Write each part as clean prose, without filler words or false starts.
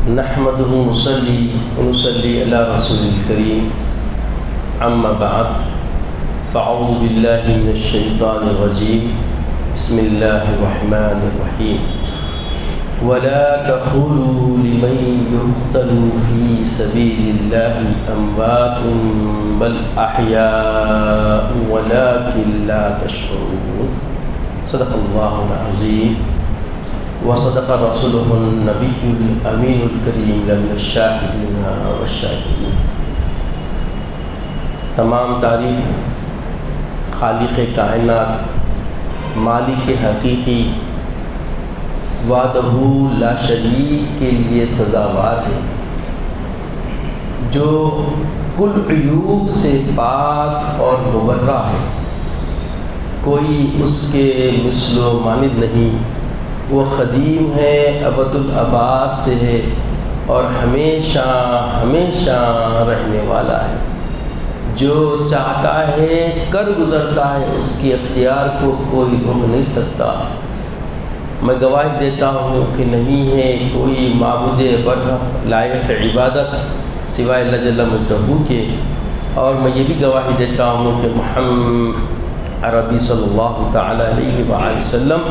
نحمده ونصلي على رسول الكريم اما بعد فاعوذ بالله من الشيطان الرجيم بسم الله الرحمن الرحيم ولا تقولوا لمن يقتل في سبيل الله اموات بل احياء ولكن لا تشعرون صدق الله العظيم وصدق رسوله النبي الامين الكريم من الشاهدين والشاكرين۔ تمام تعریف خالق کائنات مالک حقیقی وحدہ لا شریک کے لیے سزاوار ہے، جو کل عیوب سے پاک اور مبرہ ہے، کوئی اس کے مثل و مانند نہیں۔ وہ قدیم ہے، ابد الآباد سے ہے اور ہمیشہ ہمیشہ رہنے والا ہے۔ جو چاہتا ہے کر گزرتا ہے، اس کے اختیار کو کوئی روک نہیں سکتا۔ میں گواہی دیتا ہوں کہ نہیں ہے کوئی معبود برحق لائق عبادت سوائے اللہ جل مجدہ کے، اور میں یہ بھی گواہی دیتا ہوں کہ محمد عربی صلی اللہ تعالی علیہ وآلہ وسلم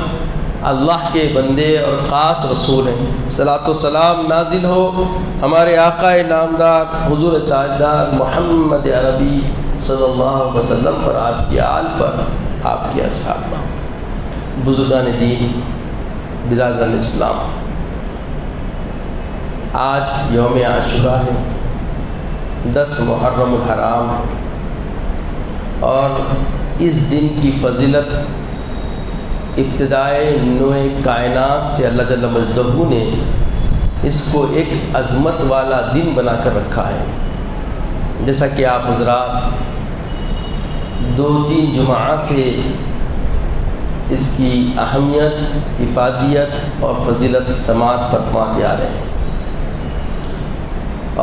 اللہ کے بندے اور خاص رسول ہیں۔ صلاۃ و سلام نازل ہو ہمارے آقا نامدار حضور تاجدار محمد عربی صلی اللہ علیہ وسلم پر، آپ کی آل پر، آپ کے اصحاب پر۔ بزرگان دین، برادران اسلام، آج یوم عاشوراء ہے، 10 محرم الحرام ہے، اور اس دن کی فضیلت ابتدائے نوع کائنات سے اللہ جل مجدہ نے اس کو ایک عظمت والا دن بنا کر رکھا ہے۔ جیسا کہ آپ حضرات 2-3 جمعہ سے اس کی اہمیت، افادیت اور فضیلت سماعت فرماتے آ رہے ہیں،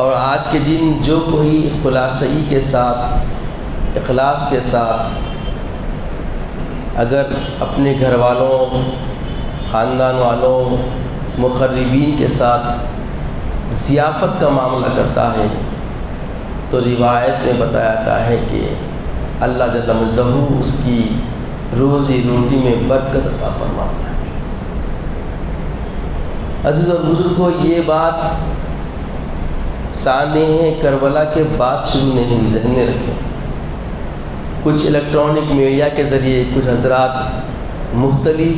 اور آج کے دن جو کوئی خلاصی کے ساتھ، اخلاص کے ساتھ اگر اپنے گھر والوں، خاندان والوں، مقربین کے ساتھ ضیافت کا معاملہ کرتا ہے، تو روایت میں بتایا جاتا ہے کہ اللہ جل مجدہ اس کی روزی روٹی میں برکت عطا فرماتا ہے۔ عزیز اور بزرگوں، یہ بات سانحہ کربلا کے بعد شروع نہیں ہوئی، ذہن میں رکھیں۔ کچھ الیکٹرانک میڈیا کے ذریعے کچھ حضرات مختلف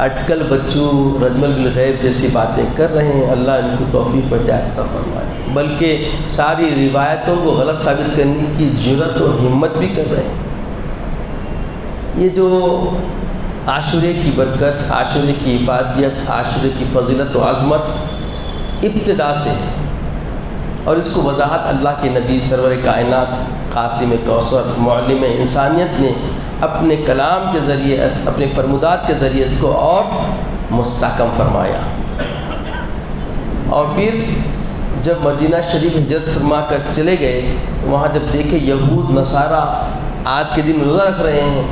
اٹکل بچوں، رجم بالغیب جیسی باتیں کر رہے ہیں، اللہ ان کو توفیق و ہدایت عطا فرمائے، بلکہ ساری روایتوں کو غلط ثابت کرنے کی جرأت و ہمت بھی کر رہے ہیں۔ یہ جو عاشورے کی برکت، عاشورے کی افادیت، عاشورے کی فضیلت و عظمت ابتدا سے ہے، اور اس کو وضاحت اللہ کے نبی سرور کائنات قاسم کوثر معلم انسانیت نے اپنے کلام کے ذریعے، اپنے فرمودات کے ذریعے اس کو اور مستحکم فرمایا۔ اور پھر جب مدینہ شریف ہجرت فرما کر چلے گئے تو وہاں جب دیکھے یہود نصارہ آج کے دن روزہ رکھ رہے ہیں،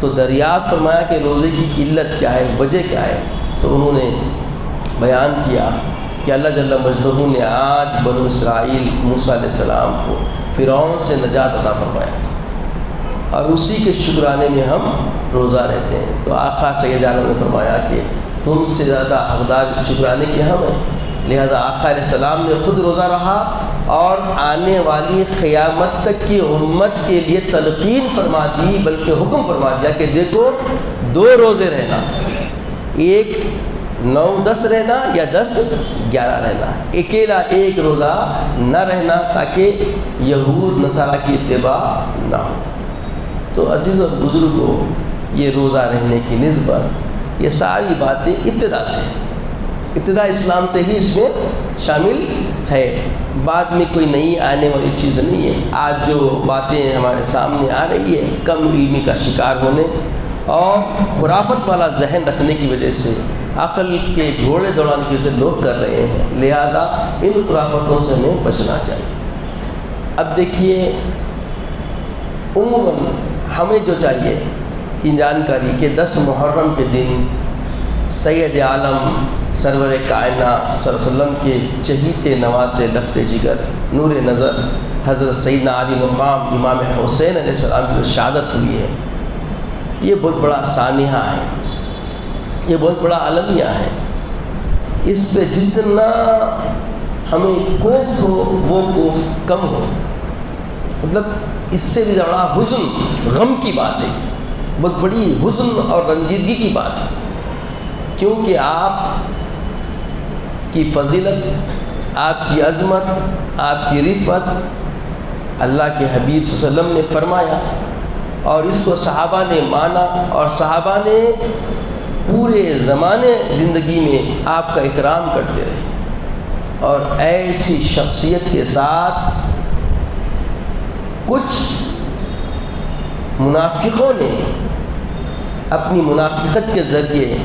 تو دریافت فرمایا کہ روزے کی علت کیا ہے، وجہ کیا ہے، تو انہوں نے بیان کیا کہ اللہ جل مجدہ نے آج بنو اسرائیل موسیٰ علیہ السلام کو فرعون سے نجات عطا فرمایا تھا، اور اسی کے شکرانے میں ہم روزہ رہتے ہیں۔ تو آقا سید عالم نے فرمایا کہ تم سے زیادہ حقدار اس شکرانے کے ہم ہیں، لہذا آقا علیہ السلام نے خود روزہ رہا اور آنے والی قیامت تک کی امت کے لیے تلقین فرما دی، بلکہ حکم فرما دیا کہ دیکھو 2 روزے رہنا، ایک 9-10 رہنا یا 10-11 رہنا، اکیلا ایک روزہ نہ رہنا، تاکہ یہود نصارہ کی اتباع نہ ہو۔ تو عزیز اور بزرگوں، یہ روزہ رہنے کی نسبت، یہ ساری باتیں ابتدا سے، ابتدا اسلام سے ہی اس میں شامل ہے، بعد میں کوئی نئی آنے والی چیز نہیں ہے۔ آج جو باتیں ہمارے سامنے آ رہی ہے، کم علمی کا شکار ہونے اور خرافت والا ذہن رکھنے کی وجہ سے، عقل کے گھوڑے دوڑانے کی وجہ سے لوگ کر رہے ہیں، لہذا ان خرافتوں سے ہمیں بچنا چاہیے۔ اب دیکھیے، عموماً ہمیں جو چاہیے یہ جانکاری کہ 10 محرم کے دن سید عالم سرور کائنات صلی اللہ علیہ وسلم کے چہیتے نواسے لخت جگر نور نظر حضرت سیدنا علی مقام امام حسین علیہ السلام کی شہادت ہوئی ہے، یہ بہت بڑا سانحہ ہے، یہ بہت بڑا المیہ ہے۔ اس پہ جتنا ہمیں کوفت ہو وہ کوفت کم ہو، مطلب اس سے بھی بڑا حزن غم کی بات ہے، بہت بڑی حزن اور رنجیدگی کی بات ہے، کیونکہ آپ کی فضیلت، آپ کی عظمت، آپ کی رفعت اللہ کے حبیب صلی اللہ علیہ وسلم نے فرمایا، اور اس کو صحابہ نے مانا، اور صحابہ نے پورے زمانے زندگی میں آپ کا اکرام کرتے رہے، اور ایسی شخصیت کے ساتھ کچھ منافقوں نے اپنی منافقت کے ذریعے،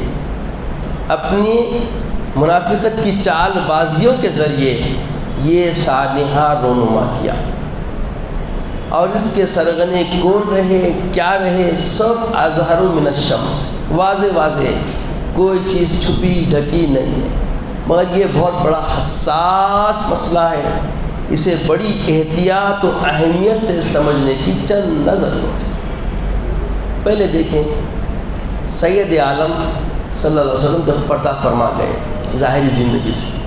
اپنی منافقت کی چال بازیوں کے ذریعے یہ سانحہ رونما کیا، اور اس کے سرغنے کون رہے کیا رہے سب اظہر من الشمس، واضح واضح، کوئی چیز چھپی ڈھکی نہیں ہے، مگر یہ بہت بڑا حساس مسئلہ ہے، اسے بڑی احتیاط و اہمیت سے سمجھنے کی چند ضرورت ہے۔ پہلے دیکھیں سید عالم صلی اللہ علیہ وسلم جب پردہ فرما گئے ظاہری زندگی سے،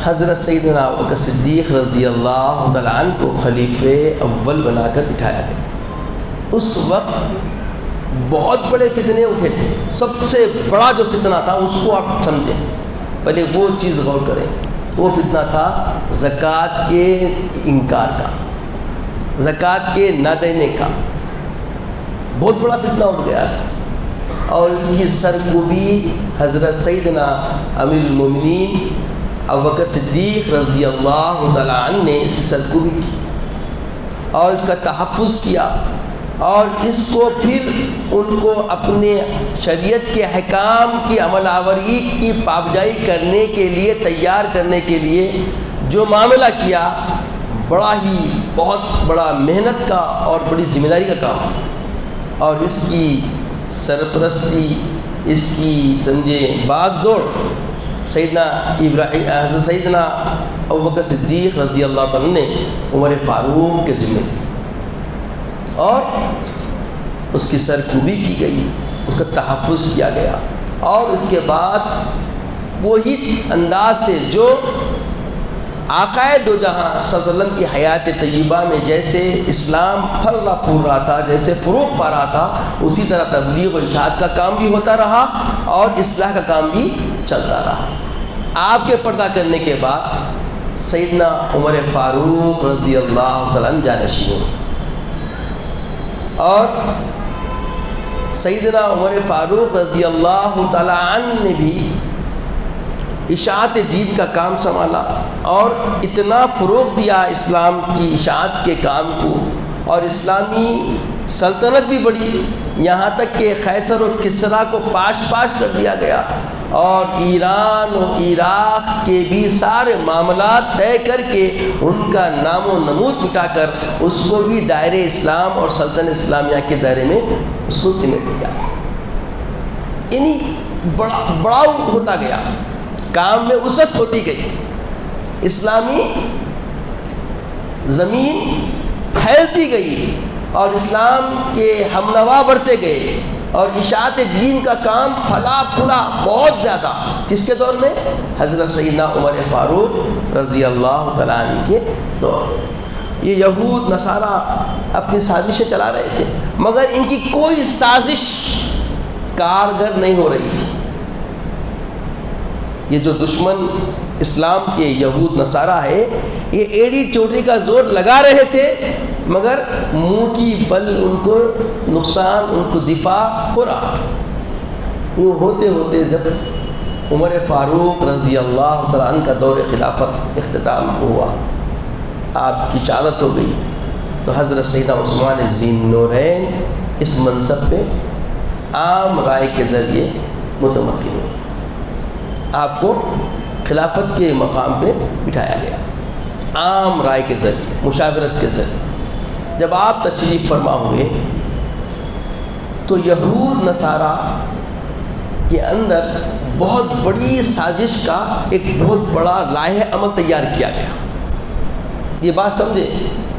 حضرت سیدنا ابوبکر صدیق رضی اللہ تعالیٰ عنہ کو خلیفہ اول بنا کر بٹھایا گیا۔ اس وقت بہت بڑے فتنے اٹھے تھے، سب سے بڑا جو فتنہ تھا اس کو آپ سمجھیں، پہلے وہ چیز غور کریں، وہ فتنہ تھا زکوٰۃ کے انکار کا، زکوٰۃ کے نہ دینے کا، بہت بڑا فتنہ اٹھ گیا تھا، اور اس کی سرکوبی حضرت سیدنا امیر المومنین ابوبکر صدیق رضی اللہ تعالیٰ عنہ نے اس کی سرکوبی کی اور اس کا تحفظ کیا، اور اس کو پھر ان کو اپنے شریعت کے احکام کی عمل آوری کی پابجائی کرنے کے لیے، تیار کرنے کے لیے جو معاملہ کیا، بڑا ہی بہت بڑا محنت کا اور بڑی ذمہ داری کا کام تھا، اور اس کی سرپرستی، اس کی سمجھے باغ دوڑ سیدنا حضرت سیدنا ابوبکر صدیق رضی اللہ تعالیٰ نے عمر فاروق کے ذمہ دی، اور اس کی سرکوبی کی گئی، اس کا تحفظ کیا گیا، اور اس کے بعد وہی انداز سے جو آقا دو جہاں صلی اللہ علیہ وسلم کی حیات طیبہ میں جیسے اسلام پھل پھول رہا تھا، جیسے فروغ پا رہا تھا، اسی طرح تبلیغ و ارشاد کا کام بھی ہوتا رہا اور اصلاح کا کام بھی چلتا رہا۔ آپ کے پردہ کرنے کے بعد سیدنا عمر فاروق رضی اللہ تعالیٰ عنہ جانشین ہوئے، اور سیدنا عمر فاروق رضی اللہ تعالیٰ عنہ نے بھی اشاعت دین کا کام سنبھالا، اور اتنا فروغ دیا اسلام کی اشاعت کے کام کو، اور اسلامی سلطنت بھی بڑھی، یہاں تک کہ قیصر و کسریٰ کو پاش کر دیا گیا، اور ایران و عراق کے بھی سارے معاملات طے کر کے ان کا نام و نمود مٹا کر اس کو بھی دائرے اسلام اور سلطنت اسلامیہ کے دائرے میں اس کو سمیٹ دیا، یعنی بڑا ہوتا گیا، کام میں وسعت ہوتی گئی، اسلامی زمین پھیلتی گئی، اور اسلام کے ہمنوا بڑھتے گئے، اور اشاعت دین کا کام پھلا پھولا بہت زیادہ، جس کے دور میں حضرت سیدنا عمر فاروق رضی اللہ تعالیٰ عنہ کے دور میں۔ یہ یہود نصارہ اپنی سازشیں چلا رہے تھے، مگر ان کی کوئی سازش کارگر نہیں ہو رہی تھی۔ یہ جو دشمن اسلام کے یہود نصارہ ہے، یہ ایڑی چوٹی کا زور لگا رہے تھے، مگر منہ کی بل ان کو نقصان، ان کو دفاع ہو رہا تھا۔ یوں ہوتے ہوتے جب عمر فاروق رضی اللہ تعالیٰ عنہ کا دور خلافت اختتام ہوا، آپ کی شہادت ہو گئی، تو حضرت سیدنا عثمان ذی النورین اس منصب پہ عام رائے کے ذریعے متمکن ہوئے، آپ کو خلافت کے مقام پہ بٹھایا گیا، عام رائے کے ذریعے، مشاورت کے ذریعے۔ جب آپ تشریف فرما ہوئے تو یہود نصارہ کے اندر بہت بڑی سازش کا ایک بہت بڑا لائحہ عمل تیار کیا گیا. یہ بات سمجھے،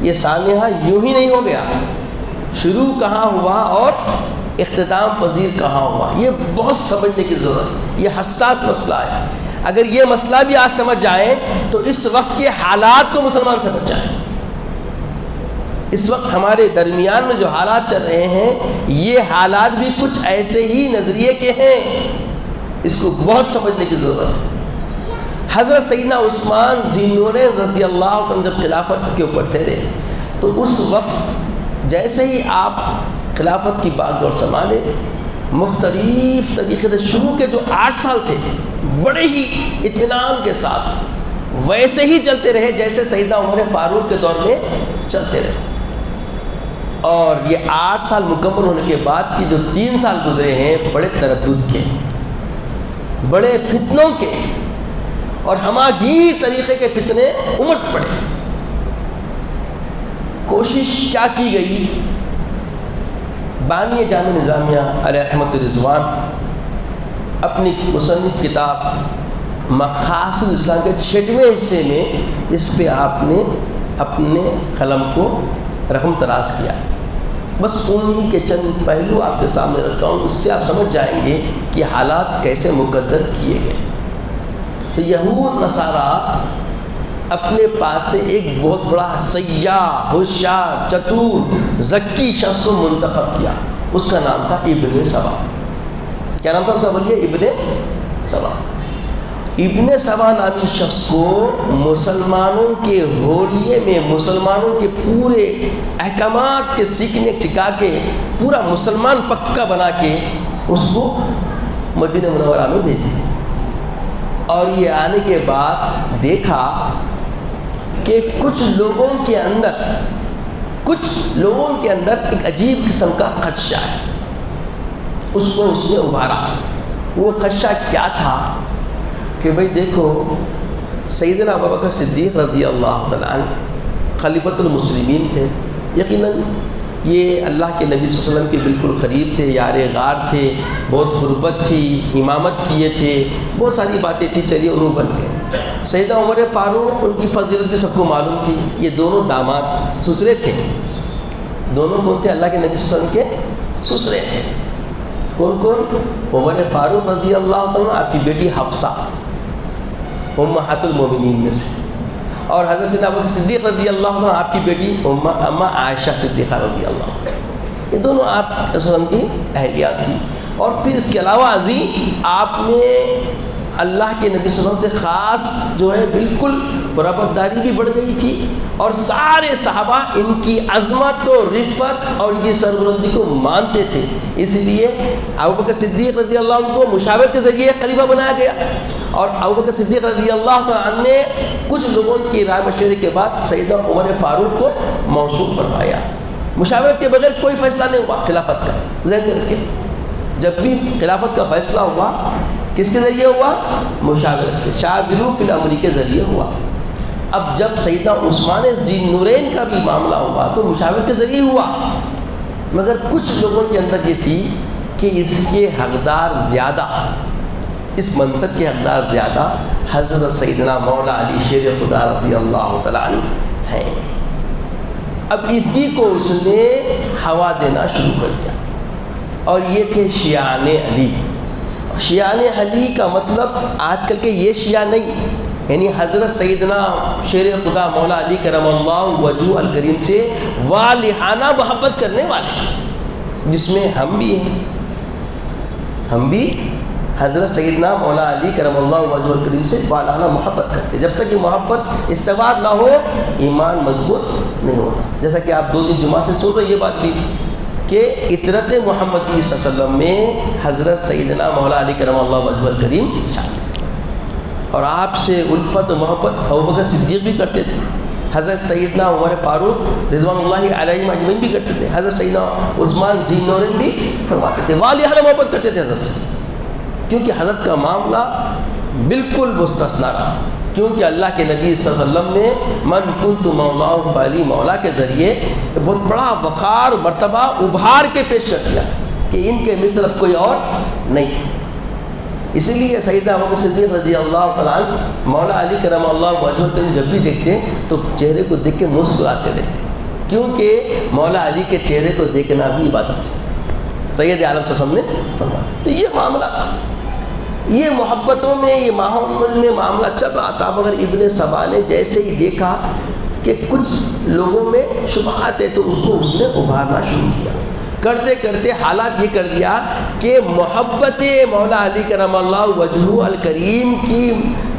یہ سانحہ یوں ہی نہیں ہو گیا. شروع کہاں ہوا اور اختتام پذیر کہاں ہوا، یہ بہت سمجھنے کی ضرورت ہے. یہ حساس مسئلہ ہے. اگر یہ مسئلہ بھی آج سمجھ جائیں تو اس وقت کے حالات کو مسلمان سمجھ جائیں. اس وقت ہمارے درمیان میں جو حالات چل رہے ہیں یہ حالات بھی کچھ ایسے ہی نظریے کے ہیں. اس کو بہت سمجھنے کی ضرورت ہے. حضرت سیدنا عثمان ذی النورین رضی اللہ عنہ جب خلافت کے اوپر ٹھہرے تو اس وقت جیسے ہی آپ خلافت کی باغ دور سنبھالے، مختلف طریقے سے شروع کے جو 8 سال تھے بڑے ہی اطمینان کے ساتھ ویسے ہی چلتے رہے جیسے سیدنا عمر فاروق کے دور میں چلتے رہے. اور یہ 8 سال مکمل ہونے کے بعد کی جو 3 سال گزرے ہیں بڑے تردد کے، بڑے فتنوں کے اور ہماگیر طریقے کے فتنے امٹ پڑے. کوشش کیا کی گئی؟ بانی جامع نظامیہ علیہ رحمت الرضوان اپنی مصنف کتاب مقاصد اسلام کے 6ویں حصے میں اس پہ آپ نے اپنے قلم کو رقم تراز کیا. بس انہی کے چند پہلو آپ کے سامنے رکھتا ہوں، اس سے آپ سمجھ جائیں گے کہ حالات کیسے مقدر کیے گئے. تو یہود نصارہ اپنے پاس سے ایک بہت بڑا سیاح، ہوشیار، چتور، ذکی شخص کو منتخب کیا. اس کا نام تھا ابن سبا. کیا نام تھا اس کا؟ بولیے. ابن سبا. ابن سبا نامی شخص کو مسلمانوں کے ہولیے میں مسلمانوں کے پورے احکامات کے سکھا کے پورا مسلمان پکا بنا کے اس کو مدینہ منورہ میں بھیج دیا. اور یہ آنے کے بعد دیکھا کہ کچھ لوگوں کے اندر ایک عجیب قسم کا خدشہ ہے. اس کو اس نے ابھارا. وہ خدشہ کیا تھا کہ بھئی دیکھو سیدنا ابوبکر صدیق رضی اللہ تعالیٰ عنہ خلیفۃ المسلمین تھے. یقیناً یہ اللہ کے نبی صلی اللہ علیہ وسلم کے بالکل قریب تھے، یار غار تھے، بہت غربت تھی، امامت کیے تھے، بہت ساری باتیں تھیں. چلیے انہوں بن گئے. سیدنا عمر فاروق، ان کی فضیلت بھی سب کو معلوم تھی. یہ دونوں داماد سسرے تھے. دونوں کون تھے؟ اللہ کے نبی صلی اللہ علیہ وسلم کے سسرے تھے. کون کون؟ عمر فاروق رضی اللہ عنہ، آپ کی بیٹی حفصہ امہات المومنین میں سے، اور حضرت سیدنا ابوبکر صدیق رضی اللہ عنہ آپ کی بیٹی اماں عائشہ صدیقہ رضی اللہ عنہ. یہ دونوں آپ صلی اللہ علیہ وسلم کی اہلیہ تھی. اور پھر اس کے علاوہ عزیز آپ نے اللہ کے نبی صلی اللہ علیہ وسلم سے خاص جو ہے بالکل قرابت داری بھی بڑھ گئی تھی. اور سارے صحابہ ان کی عظمت و رفت اور ان کی سربلندی کو مانتے تھے. اس لیے ابوبکر صدیق رضی اللہ عنہ کو مشاورت کے ذریعے خلیفہ بنایا گیا. اور ابوبکر صدیق رضی اللہ عنہ نے کچھ لوگوں کی رائے مشورے کے بعد سیدنا عمر فاروق کو موصول فرمایا. مشاورت کے بغیر کوئی فیصلہ نہیں ہوا خلافت کا. ذہن میں رکھیں، جب بھی خلافت کا فیصلہ ہوا کس کے ذریعے ہوا؟ مشاورت کے، شاوروا فی الامر کے ذریعے ہوا. اب جب سیدنا عثمان ذی النورین کا بھی معاملہ ہوا تو مشاورت کے ذریعے ہوا. مگر کچھ لوگوں کے اندر یہ تھی کہ اس کے حقدار زیادہ، اس منصب کے حقدار زیادہ حضرت سیدنا مولا علی شیر خدا رضی اللہ تعالیٰ عنہ ہیں. اب اسی کو اس نے ہوا دینا شروع کر دیا. اور یہ تھے شیعان علی. شیعان علی کا مطلب آج کل کے یہ شیعہ نہیں، یعنی حضرت سیدنا شیر خدا مولا علی کرم اللہ وجہہ الکریم سے والہانہ محبت کرنے والے، جس میں ہم بھی ہیں. ہم بھی حضرت سیدنا مولا علی کرم اللہ وجہہ الکریم سے والہانہ محبت کرتے. جب تک یہ محبت استوار نہ ہو ایمان مضبوط نہیں ہوتا. جیسا کہ آپ 2 دن جمعہ سے سن رہے یہ بات بھی کہ اطرت محمدی صلی اللہ علیہ وسلم میں حضرت سیدنا مولا علی کرم اللہ وجہہ الکریم شامل ہے. اور آپ سے الفت و محبت ابوبکر صدیق بھی کرتے تھے، حضرت سیدنا عمر فاروق رضوان اللہ علیہ اجمعین بھی کرتے تھے، حضرت سیدنا عثمان ذی النورین بھی فرماتے تھے. والہانہ محبت کرتے تھے حضرت سے، کیونکہ حضرت کا معاملہ بالکل مستثنا رہا. کیونکہ اللہ کے نبی صلی اللہ علیہ وسلم نے من کنت مولا فعلی مولا کے ذریعے بہت بڑا وقار مرتبہ ابھار کے پیش کر دیا کہ ان کے مثل اب کوئی اور نہیں. اسی لیے سیدنا ابوبکر صدیق رضی اللہ تعالیٰ عنہ مولا علی کرم اللہ وجہہ کو جب بھی دیکھتے تو چہرے کو دیکھ کے مسکراتے رہتے، کیونکہ مولا علی کے چہرے کو دیکھنا بھی عبادت ہے، سید عالم صلی اللہ علیہ وسلم نے فرمایا۔ تو یہ معاملہ تھا، یہ محبتوں میں، یہ ماحول میں معاملہ چل رہا تھا، مگر ابن سبا نے جیسے ہی دیکھا کہ کچھ لوگوں میں شبہات ہے تو اس نے ابھارنا شروع کیا، کرتے کرتے حالات یہ کر دیا کہ محبت مولا علی کرم اللہ وجہہ الکریم کی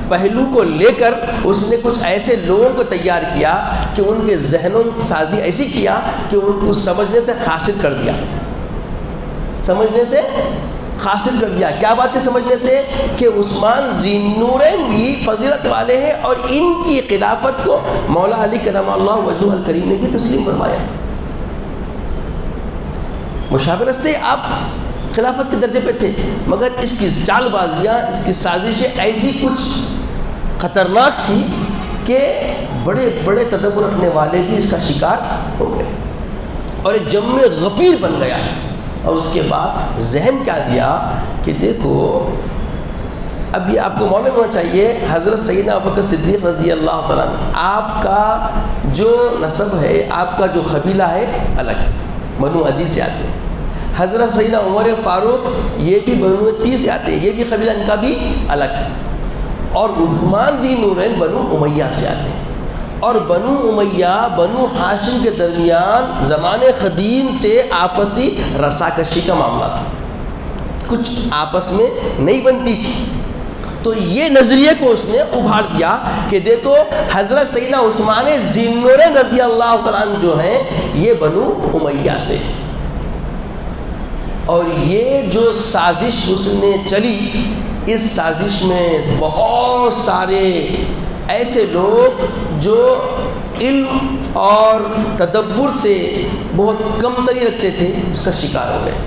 پہلو کو لے کر اس نے کچھ ایسے لوگوں کو تیار کیا کہ ان کے ذہنوں سازی ایسی کیا کہ ان کو سمجھنے سے خاصر کر دیا، سمجھنے سے خاصر کر دیا۔ کیا بات ہے سمجھنے سے؟ کہ عثمان ذی النورین بھی فضیلت والے ہیں اور ان کی خلافت کو مولا علی کرم اللہ وجہہ الکریم نے بھی تسلیم فرمایا۔ مشاورت سے آپ خلافت کے درجے پہ تھے، مگر اس کی چال بازیاں، اس کی سازشیں ایسی کچھ خطرناک تھی کہ بڑے بڑے تدبر رکھنے والے بھی اس کا شکار ہو گئے اور ایک جم غفیر بن گیا۔ اور اس کے بعد ذہن کیا دیا کہ دیکھو اب یہ آپ کو معلوم ہونا چاہیے، حضرت سیدنا ابوبکر صدیق رضی اللہ تعالیٰ عنہ آپ کا جو نسب ہے، آپ کا جو قبیلہ ہے الگ ہے، بنو عدی سے آتے ہیں۔ حضرت سیدنا عمر فاروق یہ بھی بنو عدی سے آتے ہیں، یہ بھی قبیلہ ان کا بھی الگ ہے۔ اور عثمان ذی نورین بنو امیہ سے آتے ہیں، اور بنو امیہ بنو ہاشم کے درمیان زمانے قدیم سے آپسی رساکشی کا معاملہ تھا، کچھ آپس میں نہیں بنتی تھی۔ تو یہ نظریے کو اس نے ابھار دیا کہ دیکھو حضرت سیدنا عثمان ذی النورین رضی اللہ تعالیٰ عنہ جو ہیں یہ بنو امیہ سے، اور یہ جو سازش اس نے چلی، اس سازش میں بہت سارے ایسے لوگ جو علم اور تدبر سے بہت کم تری رکھتے تھے اس کا شکار ہو گئے،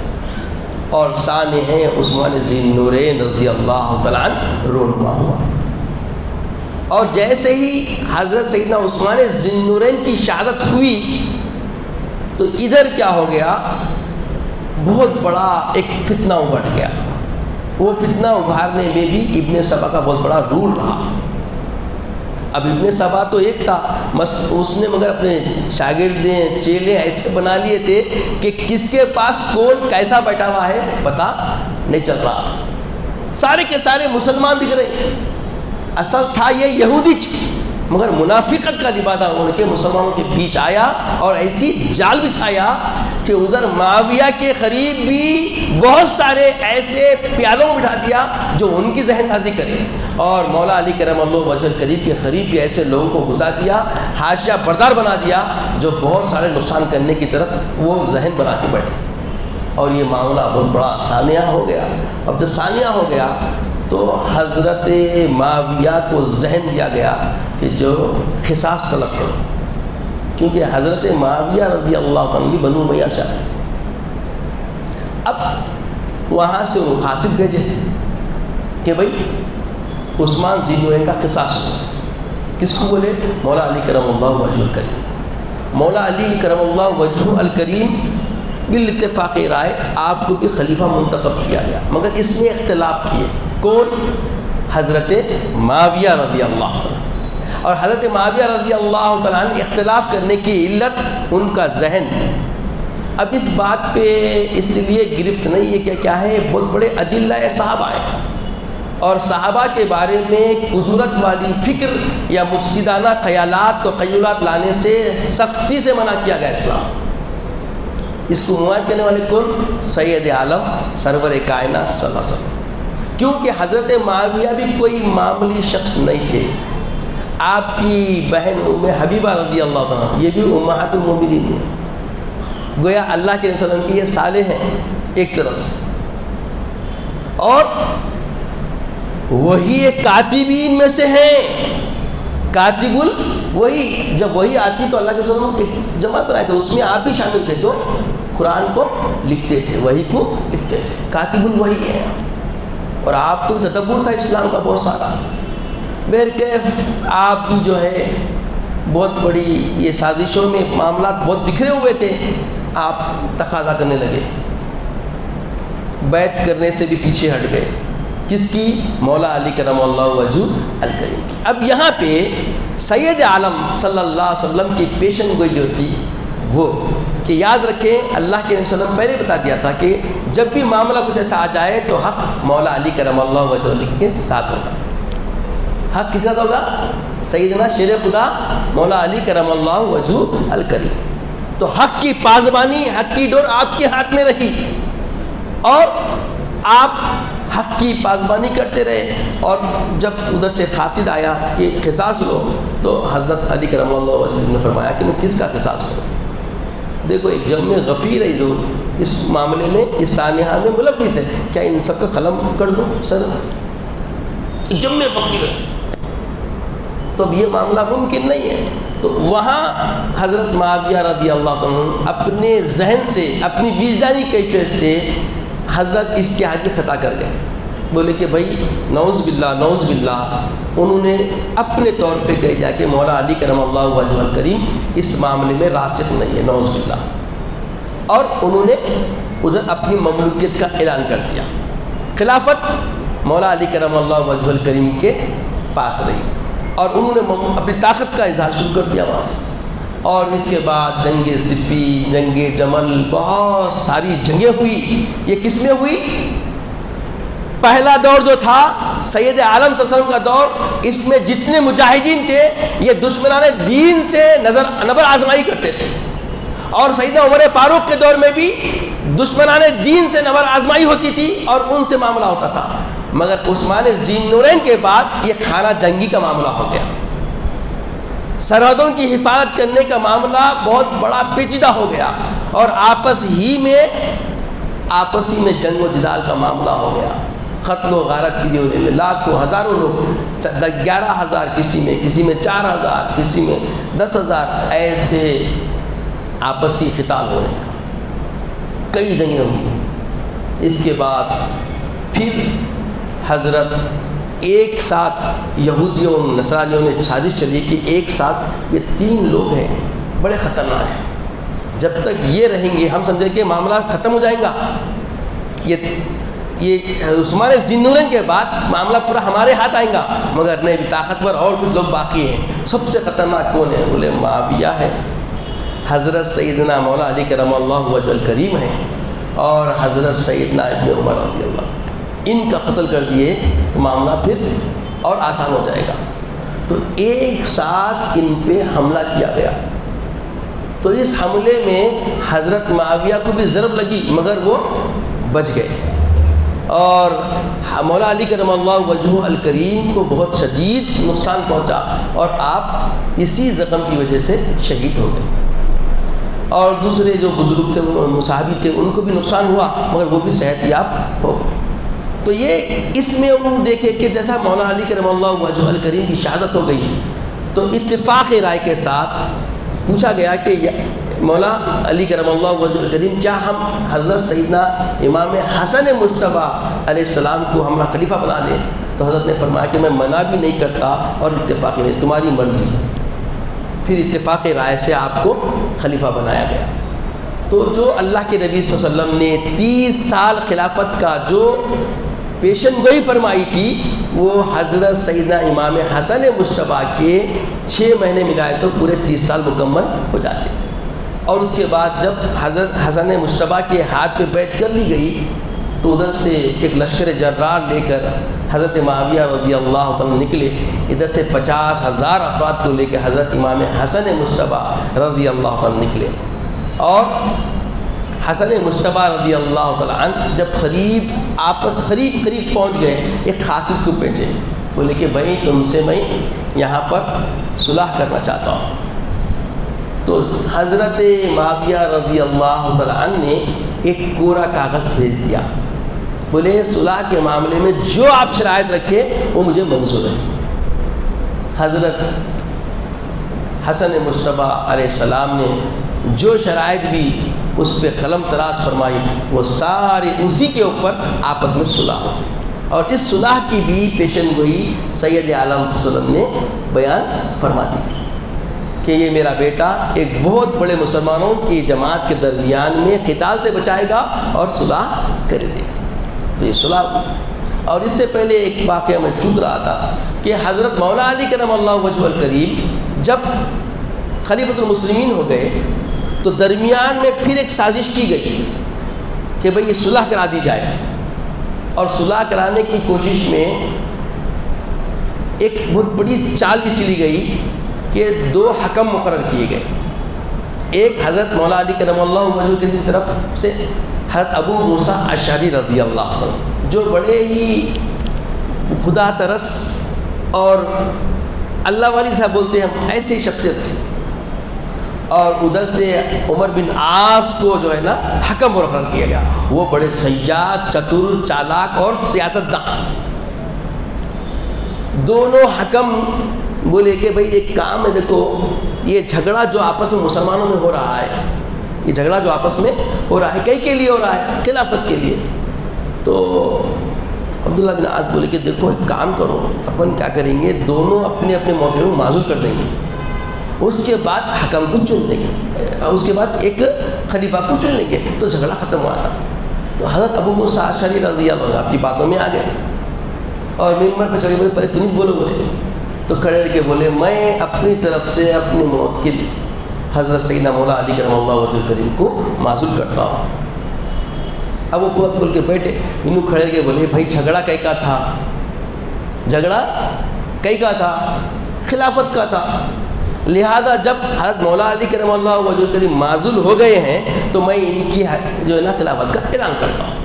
اور ثانی ہیں عثمان ذی النورین رضی اللہ تعالیٰ عنہ رونما ہوا۔ اور جیسے ہی حضرت سیدنا عثمان ذی النورین کی شہادت ہوئی تو ادھر کیا ہو گیا، بہت بڑا ایک فتنہ ابھر گیا۔ وہ فتنہ ابھارنے میں بھی ابن سبا کا بہت بڑا رول رہا۔ اب ابن سبا تو ایک تھا، اس نے مگر اپنے شاگردیں چیلے ایسے بنا لیے تھے کہ کس کے پاس کون کیسا بیٹھا ہوا ہے پتہ نہیں چل رہا، سارے کے سارے مسلمان دکھ رہے، اصل تھا یہ یہودی، مگر منافقت کا لبادہ اوڑھ کے مسلمانوں کے بیچ آیا اور ایسی جال بچھایا کہ ادھر معاویہ کے قریب بھی بہت سارے ایسے پیادوں کو بٹھا دیا جو ان کی ذہن سازی کرے، اور مولا علی کرم اللہ وجہہ الکریم کے قریب بھی ایسے لوگوں کو گھسا دیا، حاشیہ بردار بنا دیا جو بہت سارے نقصان کرنے کی طرف وہ ذہن بنا کے بیٹھے، اور یہ معاملہ بہت بڑا ثانیہ ہو گیا۔ اب جب ثانیہ ہو گیا تو حضرت معاویہ کو ذہن دیا گیا کہ جو قصاص طلب کرو، کیونکہ حضرت معاویہ رضی اللہ عنہ بھی بنو امیہ سے آتے۔ اب وہاں سے وہ قاصد بھیجے کہ بھائی عثمان ذی النورین کا قصاص ہو، کس کو بولے؟ مولا علی کرم اللہ وجہہ الکریم۔ مولا علی کرم اللہ وجہہ الکریم بالاتفاق رائے آپ کو بھی خلیفہ منتخب کیا گیا، مگر اس نے اختلاف کیے، کون؟ حضرت معاویہ رضی اللہ تعالیٰ۔ اور حضرت معاویہ رضی اللہ تعالیٰ عنہ اختلاف کرنے کی علت ان کا ذہن۔ اب اس بات پہ اس لیے گرفت نہیں ہے کہ کیا ہے، بہت بڑے اجلہ صحابہ ہیں، اور صحابہ کے بارے میں قدرت والی فکر یا مفسدانہ خیالات و تخیلات لانے سے سختی سے منع کیا گیا اسلام۔ اس کو ممانعت کرنے والے کون؟ سید عالم سرور کائنات صلی اللہ علیہ وسلم، کیونکہ حضرت معاویہ بھی کوئی معمولی شخص نہیں تھے۔ آپ کی بہن ام حبیبہ رضی اللہ تعالیٰ، یہ بھی امہات المومنین ہیں، گویا اللہ کے رسول کی یہ صالح ہیں ایک طرف سے، اور وہی ایک کاتبین میں سے ہیں، کاتب وہی، جب وہی آتی تو اللہ کے رسول ایک جماعت بنائے تھے، اس میں آپ بھی شامل تھے جو قرآن کو لکھتے تھے، وہی کو لکھتے تھے، کاتب وہی ہیں، اور آپ کو تدبر تھا اسلام کا بہت سارا۔ بہرکیف آپ بھی جو ہے بہت بڑی یہ سازشوں میں معاملات بہت بکھرے ہوئے تھے، آپ تقاضا کرنے لگے، بیعت کرنے سے بھی پیچھے ہٹ گئے کس کی؟ مولا علی کرم اللہ وجہ الکریم کی۔ اب یہاں پہ سید عالم صلی اللہ علیہ وسلم کی پیشن گوئی جو تھی وہ کہ یاد رکھیں اللہ کے نبی صلی اللہ علیہ وسلم پہلے بتا دیا تھا کہ جب بھی معاملہ کچھ ایسا آ جائے تو حق مولا علی کرم اللہ وجہ کے ساتھ ہوگا۔ حق کس ساتھ ہوگا؟ سیدنا شیر خدا مولا علی کرم اللہ وجہ الکریم۔ تو حق کی پاسبانی، حق کی ڈور آپ کے ہاتھ میں رہی اور آپ حق کی پاسبانی کرتے رہے، اور جب ادھر سے قاصد آیا کہ قصاص لو تو حضرت علی کرم اللہ وجہ نے فرمایا کہ میں کس کا قصاص لوں؟ دیکھو ایک جمع غفیر ہے جو اس معاملے میں اس سانحہ میں ملوث ہے، کیا ان سب کا قلم کر دوں سر؟ ایک جمع غفیر ہے تو اب یہ معاملہ ممکن نہیں ہے۔ تو وہاں حضرت معاویہ رضی اللہ عنہ اپنے ذہن سے، اپنی وجدانی کیفیت سے حضرت اجتہادی خطا کر گئے، بولے کہ بھائی نعوذ باللہ نعوذ باللہ، انہوں نے اپنے طور پہ کہہ دیا کہ مولا علی کرم اللہ وجہ الکریم اس معاملے میں راسخ نہیں ہے، نعوذ باللہ، اور انہوں نے ادھر اپنی مملوکیت کا اعلان کر دیا۔ خلافت مولا علی کرم اللہ وجہ الکریم کے پاس رہی اور انہوں نے اپنی طاقت کا اظہار شروع کر دیا وہاں سے، اور اس کے بعد جنگ صفین، جنگ جمل، بہت ساری جنگیں ہوئی۔ یہ کس میں ہوئی؟ پہلا دور جو تھا سید عالم صلی اللہ علیہ وسلم کا دور، اس میں جتنے مجاہدین تھے یہ دشمنان دین سے نبر آزمائی کرتے تھے، اور سیدنا عمر فاروق کے دور میں بھی دشمنان دین سے نبر آزمائی ہوتی تھی اور ان سے معاملہ ہوتا تھا، مگر عثمان ذی نورین کے بعد یہ خانہ جنگی کا معاملہ ہو گیا، سرحدوں کی حفاظت کرنے کا معاملہ بہت بڑا پیچیدہ ہو گیا، اور آپسی میں جنگ و جدال کا معاملہ ہو گیا، قتل و غارت کی ہونے میں لاکھوں ہزاروں لوگ، 11,000 کسی میں 4,000 کسی میں 10,000، ایسے آپسی قتال ہونے کا، کئی جنگیں ہوئی۔ اس کے بعد پھر حضرت ایک ساتھ یہودیوں نصرانیوں نے سازش چلی کہ ایک ساتھ یہ 3 لوگ ہیں بڑے خطرناک ہیں، جب تک یہ رہیں گے ہم سمجھیں کہ معاملہ ختم ہو جائے گا، یہ عثمان ذی نورین کے بعد معاملہ پورا ہمارے ہاتھ آئے گا، مگر نہیں، طاقتور اور کچھ لوگ باقی ہیں۔ سب سے خطرناک کون ہے؟ بولے معاویہ ہے، حضرت سیدنا مولا علی کرم اللہ وجہ الکریم ہے، اور حضرت سیدنا ابن عمر رضی اللہ عنہ، ان کا قتل کر دیے تو معاملہ پھر اور آسان ہو جائے گا۔ تو ایک ساتھ ان پہ حملہ کیا گیا، تو اس حملے میں حضرت معاویہ کو بھی ضرب لگی مگر وہ بچ گئے، اور مولا علی کرم اللہ وجہ الکریم کو بہت شدید نقصان پہنچا، اور آپ اسی زخم کی وجہ سے شہید ہو گئے، اور دوسرے جو بزرگ تھے صحابی تھے ان کو بھی نقصان ہوا مگر وہ بھی صحت یاب ہو گئے۔ تو یہ اس میں انہوں دیکھے کہ جیسا مولا علی کرم اللہ وجہ الکریم کی شہادت ہو گئی، تو اتفاق رائے کے ساتھ پوچھا گیا کہ مولا علی کرم اللہ وجہ الکریم کیا ہم حضرت سیدنا امام حسن مجتبیٰ علیہ السلام کو ہمارا خلیفہ بنا لیں؟ تو حضرت نے فرمایا کہ میں منع بھی نہیں کرتا اور اتفاق میں تمہاری مرضی۔ پھر اتفاق رائے سے آپ کو خلیفہ بنایا گیا۔ تو جو اللہ کے نبی صلی اللہ علیہ وسلم نے 30 سال خلافت کا جو پیشن گوئی فرمائی تھی، وہ حضرت سیدنا امام حسن مجتبیٰ کے 6 مہینے ملائے تو پورے 30 سال مکمل ہو جاتے، اور اس کے بعد جب حضرت حسن مجتبیٰ کے ہاتھ پہ بیعت کر لی گئی تو ادھر سے ایک لشکر جرار لے کر حضرت معاویہ رضی اللہ عنہ نکلے، ادھر سے 50,000 افراد کو لے کے حضرت امام حسن مجتبیٰ رضی اللہ عنہ نکلے، اور حسن مجتبیٰ رضی اللہ تعالیٰ عنہ جب قریب پہنچ گئے، ایک قاصد کو بھیجے، بولے کہ بھائی تم سے میں یہاں پر صلح کرنا چاہتا ہوں۔ تو حضرت معاویہ رضی اللہ تعالیٰ عنہ نے ایک کورا کاغذ بھیج دیا، بولے صلح کے معاملے میں جو آپ شرائط رکھے وہ مجھے منظور ہے۔ حضرت حسن مجتبیٰ علیہ السلام نے جو شرائط بھی اس پہ قلم تراش فرمائی، وہ ساری اسی کے اوپر آپس میں صلح ہو گئی، اور اس صلح کی بھی پیشن گوئی سید عالم صلی اللہ علیہ وسلم نے بیان فرما دی تھی کہ یہ میرا بیٹا ایک بہت بڑے مسلمانوں کی جماعت کے درمیان میں قتال سے بچائے گا اور صلح کر دے گا۔ تو یہ صلح ہوئی۔ اور اس سے پہلے ایک واقعہ میں چک رہا تھا کہ حضرت مولا علی کرم اللہ وجہہ الکریم جب خلیفۃ المسلمین ہو گئے تو درمیان میں پھر ایک سازش کی گئی کہ بھئی یہ صلح کرا دی جائے، اور صلح کرانے کی کوشش میں ایک بہت بڑی چال بھی چلی گئی کہ 2 حکم مقرر کیے گئے، ایک حضرت مولا علی کرم اللہ وجہہ الکریم کی طرف سے حضرت ابو موسیٰ اشعری رضی اللہ عنہ جو بڑے ہی خدا ترس اور اللہ والی صاحب بولتے ہیں ہم ایسے ہی شخصیت تھے، اور ادھر سے عمر بن عاص کو جو ہے نا حکم مقرر کیا گیا، وہ بڑے سیاد، چتر، چالاک اور سیاستدان، دونوں حکم بولے کہ بھئی ایک کام ہے، دیکھو یہ جھگڑا جو آپس میں مسلمانوں میں ہو رہا ہے، یہ جھگڑا جو آپس میں ہو رہا ہے کئی کے لیے ہو رہا ہے؟ خلافت کے لیے۔ تو عبداللہ بن عاص بولے کہ دیکھو ایک کام کرو، اپن کیا کریں گے، دونوں اپنے اپنے موقع میں معزول کر دیں گے، اس کے بعد حکم کو چن لیں گے، اس کے بعد ایک خلیفہ کو چن لیں گے تو جھگڑا ختم ہوا تھا۔ تو حضرت ابو موسیٰ اشعری رضی اللہ عنہ آپ کی باتوں میں آ گئے اور ممبر پہ چڑھے بولے پہلے تم بولو، بولے تو کھڑے کے بولے میں اپنی طرف سے اپنے موکل حضرت سیدنا مولا علی کرم اللہ وجہہ الکریم کو معزول کرتا ہوں۔ اب وہ پورا بول کے بیٹھے، انہوں کھڑے کے بولے بھائی جھگڑا کئی کا تھا، جھگڑا کئی کا تھا، خلافت کا تھا، لہذا جب حضرت مولا علی کرم اللہ وجہہ الکریم معزول ہو گئے ہیں تو میں ان کی جو ہے نا خلافت کا اعلان کرتا ہوں۔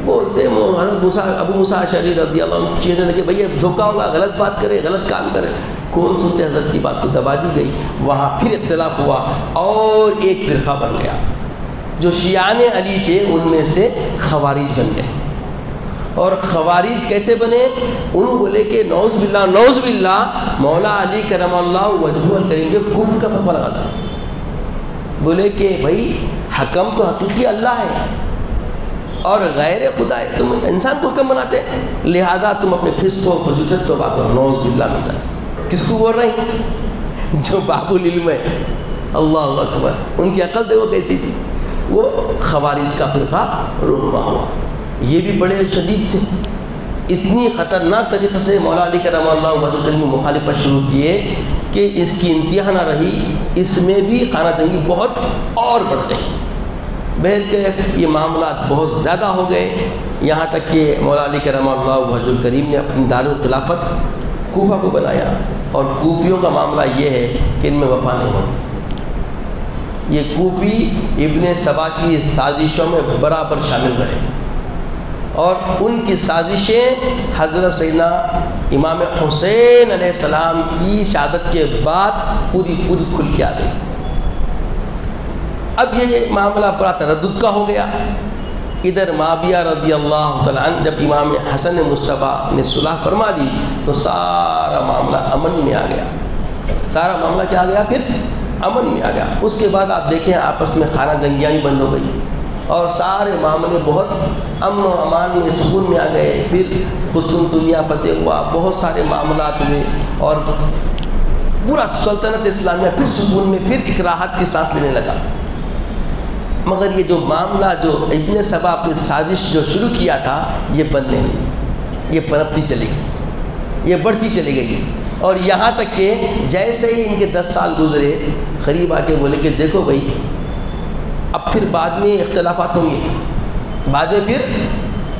بولتے حضرت ابو موسیٰ اشعری رضی اللہ عنہ چیخنے لگے بھئی یہ دھوکہ ہوگا، غلط بات کرے، غلط کام کرے، کون سنتے؟ حضرت کی بات کو دبا دی گئی، وہاں پھر اختلاف ہوا اور ایک فرقہ بن گیا، جو شیعان علی کے ان میں سے خوارج بن گئے۔ اور خوارج کیسے بنے؟ انہوں بولے کہ نعوذ باللہ مولا علی کرم اللہ وجہہ الکریم کے کفر کا فتویٰ لگا تھا، بولے کہ بھائی حکم تو حقیقی اللہ ہے اور غیر خدا ہے، تم انسان کو حکم بناتے ہیں، لہذا تم اپنے فسق و فجور سے توبہ کرو۔ نعوذ باللہ من ذلک۔ کس کو بول رہے ہیں؟ جو باب العلم ہے، اللہ اکبر، ان کی عقل دیکھو کیسی تھی۔ وہ خوارج کا فرقہ رونما ہوا، یہ بھی بڑے شدید تھے، اتنی خطرناک طریقے سے مولا علی کرم اللہ وجہہ الکریم کی مخالفت شروع کیے کہ اس کی انتہا نہ رہی، اس میں بھی خانہ جنگی بہت اور بڑھ گئی۔ بہرکیف یہ معاملات بہت زیادہ ہو گئے، یہاں تک کہ مولا علی کرم اللہ وجہہ الکریم نے اپنی دارالخلافت کوفہ کو بنایا، اور کوفیوں کا معاملہ یہ ہے کہ ان میں وفا نہیں ہوتی۔ یہ کوفی ابن سبا کی سازشوں میں برابر شامل رہے، اور ان کی سازشیں حضرت سیدنا امام حسین علیہ السلام کی شہادت کے بعد پوری کھل کے آ گئی۔ اب یہ معاملہ بڑا تردد کا ہو گیا۔ ادھر معاویہ رضی اللہ تعالیٰ عنہ جب امام حسن مصطفیٰ نے صلح فرما لی تو سارا معاملہ امن میں آ گیا، سارا معاملہ کیا آ گیا؟ پھر امن میں آ گیا۔ اس کے بعد آپ دیکھیں آپس میں خانہ جنگیاں بھی بند ہو گئی اور سارے معاملے بہت امن و امان میں، سکون میں آ گئے۔ پھر قسطنطنیہ فتح ہوا، بہت سارے معاملات ہوئے، اور پورا سلطنت اسلامیہ پھر سکون میں، پھر ایک راحت کی سانس لینے لگا۔ مگر یہ جو معاملہ جو ابن سبا اپنی سازش جو شروع کیا تھا، یہ بند نہیں ہوئی، یہ پنپتی چلی گئی، یہ بڑھتی چلی گئی، اور یہاں تک کہ جیسے ہی ان کے 10 سال گزرے، قریب آ کے بولے کہ دیکھو بھائی اب پھر بعد میں اختلافات ہوں گے، بعد میں پھر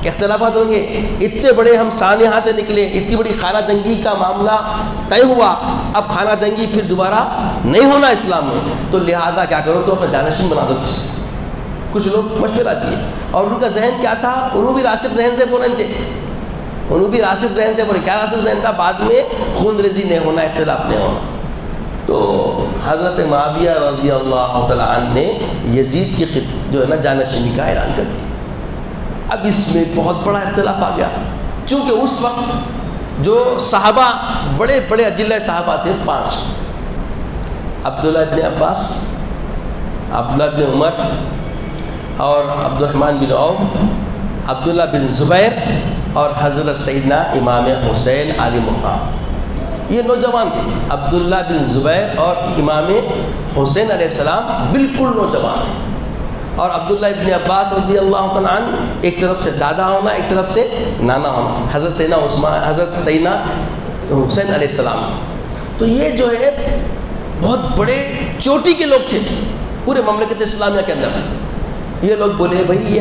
اختلافات ہوں گے، اتنے بڑے ہم سانحہ سے نکلے، اتنی بڑی خانہ جنگی کا معاملہ طے ہوا، اب خانہ جنگی پھر دوبارہ نہیں ہونا اسلام میں، تو لہذا کیا کرو تو اپنا جانشین بنا دو۔ کچھ لوگ مشورہ دیے، اور ان کا ذہن کیا تھا؟ انہوں بھی راسخ ذہن سے بولیں تھے، انہوں بھی راسخ ذہن سے بولے، کیا راسخ ذہن تھا؟ بعد میں خون ریزی نہیں ہونا، اختلاف نہیں ہونا۔ تو حضرت معاویہ رضی اللہ تعالیٰ عنہ نے یزید کی جو ہے نا جانشینی کا اعلان کر دیا۔ اب اس میں بہت بڑا اختلاف آ گیا، چونکہ اس وقت جو صحابہ بڑے بڑے اجلہ صحابہ تھے 5، عبداللہ ابن عباس، عبداللہ ابن عمر، اور عبد الرحمن بن عوف، عبداللہ بن زبیر، اور حضرت سیدنا امام حسین علی مقام، یہ نوجوان تھے۔ عبداللہ بن زبیر اور امام حسین علیہ السلام بالکل نوجوان تھے، اور عبداللہ ابن عباس رضی اللہ عنہ ایک طرف سے دادا ہونا، ایک طرف سے نانا ہونا، حضرت سیدنا حسین علیہ السلام. تو یہ جو ہے بہت بڑے چوٹی کے لوگ تھے پورے مملکت اسلامیہ کے اندر. یہ لوگ بولے بھائی